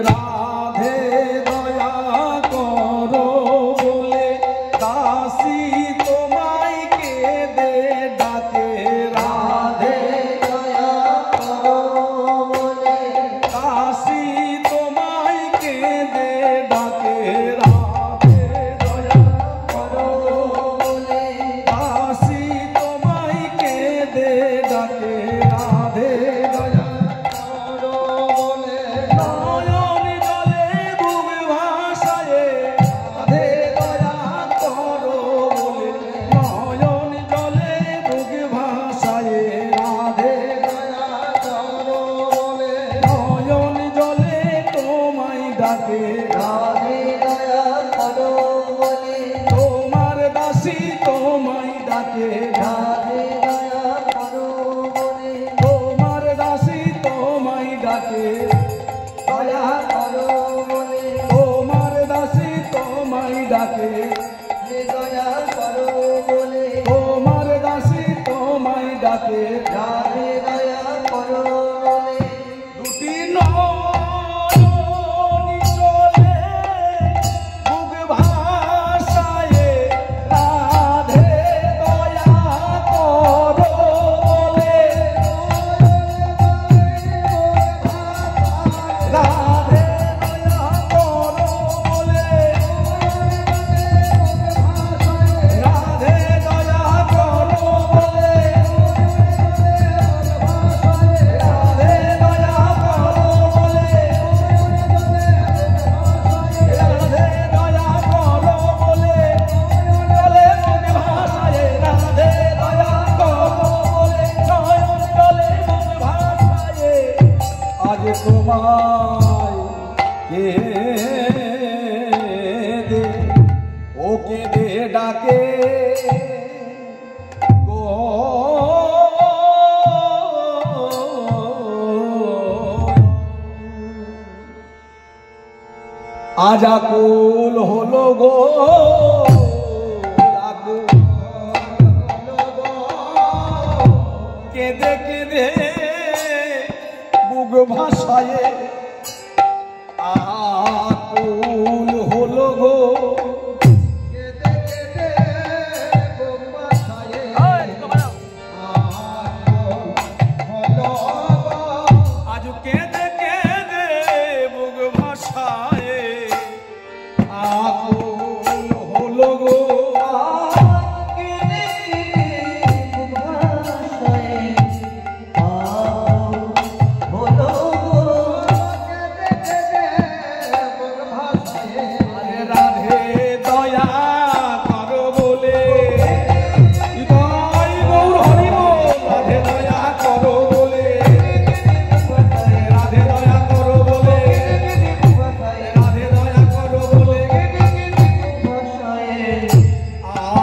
রাধে দয়া করো বলে দাসী তোমায় কেঁদে ডাকে রাধে দয়া করো বলে দাসী তোমায় কেঁদে ডাকে রাধে দয়া করো বলে দাসী তোমায় কেঁদে ডাকে রাধে দয়া করো বলে নয়ন জলে বুক ভাসায়ে রাধে দয়া করো বলে নয়ন জলে বুক ভাসায়ে রাধে দয়া করো বলে নয়ন জলে তোমায় ডাকে রাধে দয়া করো বলে তোমার দাসী তোমায় ডাকে রাধে দয়া করো বলে তোমার দাসী তোমায় ডাকে দয়া করো বলে তোমার দাসী তোমায় ডাকে দয়া করো বলে তোমার দাসী তোমায় ডাকে রাধে দয়া করো বলে দুটি নয়ন চলে বুক ভাসায়ে রাধে দয়া করো বলে রাধে দয়া করো বলে রাধে দয়া করো বলে রাধে দয়া করো বলে রাধে দয়া করো বলে জলে বুক ভাসায়ে রাধে দয়া করো বলে নয়ন জলে বুক ভাসায়ে আজ তোমায় কেঁদে ও কেঁদে ডাকে গো আজ আকুল হলো গো আকুল হলো গো কেঁদে কেঁদে বুক ভাসায়ে আকুল হলো গো কেঁদে কেঁদে বুক ভাসায়ে আকুল হলো গো আজ কেঁদে কেঁদে বুক ভাসায়ে আকুল হলো গো কেঁদে কেঁদে বুক ভাসায়ে হলো গো কেঁদে কেঁদে বুক ভাসায়ে রাধে দয়া করো বলে হৃদয় গৌর হরি বল রাধে দয়া করো বলে রাধে দয়া করো বলে রাধে দয়া করো বলে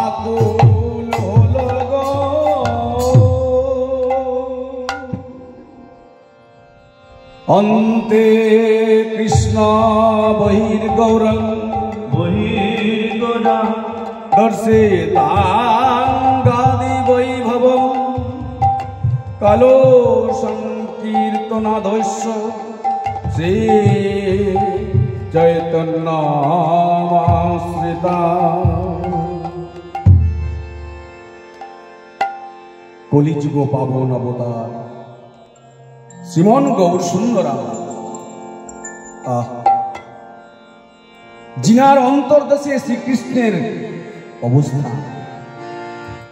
আকুল হলো গো অন্তে কৃষ্ণ বহির্গৌরং বহির্গৌরং দর্শিতাঙ্গাদি বৈভবং কালো সংকীর্তনাধৈষ্য শ্রী চৈতন্যমাশ্রিতা কলিযুগ পাবন অবতার শ্রীমন গৌর সুন্দরা जिनार अंतर्देशे श्रीकृष्णेर अवस्था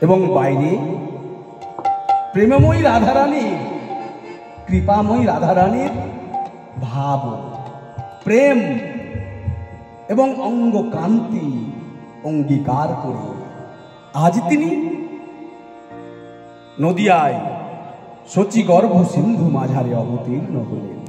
एवं बाइरे प्रेममयी राधारानी कृपामयी राधारानीर भाव प्रेम एवं अंग कांति अंगीकार करे आज तिनी नदियाय शची गर्भ सिंधु माझारे अवतीर्ण हलेन।